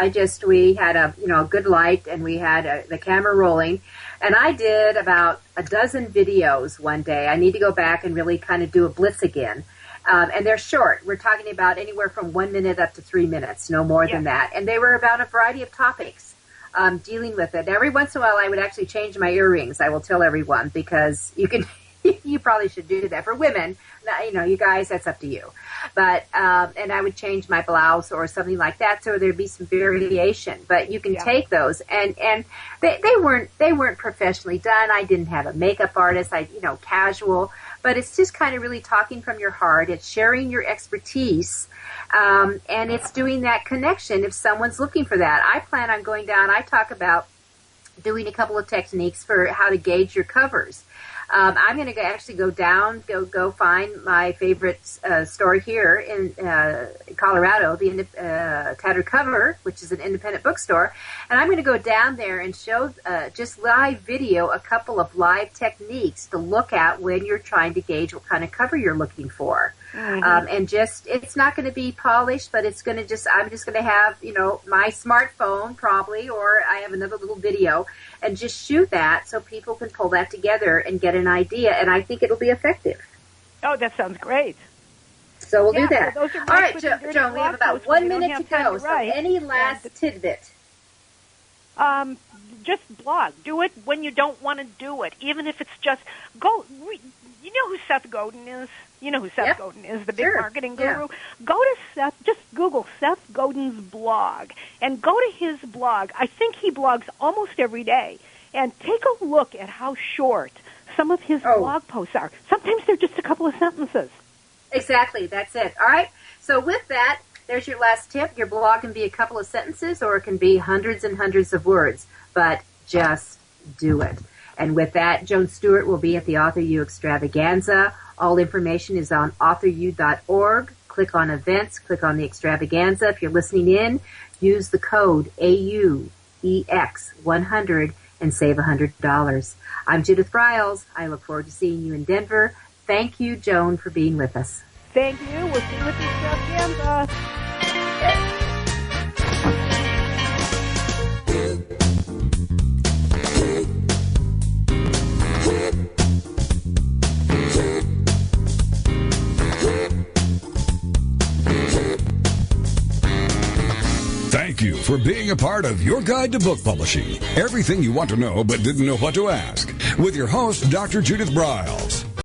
We had a good light, and we had the camera rolling. And I did about a dozen videos one day. I need to go back and really kind of do a blitz again. And they're short. We're talking about anywhere from 1 minute up to 3 minutes, no more than that. And they were about a variety of topics, dealing with it. Every once in a while, I would actually change my earrings, I will tell everyone, because you probably should do that. For women, you guys, that's up to you. But, and I would change my blouse or something like that, so there'd be some variation. But you can take those, and they weren't professionally done. I didn't have a makeup artist, casual. But it's just kind of really talking from your heart. It's sharing your expertise, and it's doing that connection if someone's looking for that. I plan on going down. I talk about doing a couple of techniques for how to gauge your covers. I'm going to actually go down, go find my favorite store here in Colorado, the Tattered Cover, which is an independent bookstore, and I'm going to go down there and show just live video a couple of live techniques to look at when you're trying to gauge what kind of cover you're looking for. Mm-hmm. And it's not going to be polished, but it's going to I'm just going to have, my smartphone probably, or I have another little video, and just shoot that so people can pull that together and get an idea, and I think it'll be effective. Oh, that sounds great. So we'll do that. So all right, Joan, we have about 1 minute to go. So any last tidbit? Just blog. Do it when you don't want to do it, even if it's just go. You know who Seth Godin is? You know who Seth Godin is, the big marketing guru? Yeah. Go to Seth, just Google Seth Godin's blog, and go to his blog. I think he blogs almost every day. And take a look at how short some of his blog posts are. Sometimes they're just a couple of sentences. Exactly, that's it. All right, so with that, there's your last tip. Your blog can be a couple of sentences, or it can be hundreds and hundreds of words, but just do it. And with that, Joan Stewart will be at the Author U Extravaganza. All information is on authoru.org. Click on events, click on the extravaganza. If you're listening in, use the code AUEX100 and save $100. I'm Judith Briles. I look forward to seeing you in Denver. Thank you, Joan, for being with us. Thank you. We'll see you at the extravaganza. Thank you for being a part of Your Guide to Book Publishing. Everything you want to know but didn't know what to ask. With your host, Dr. Judith Briles.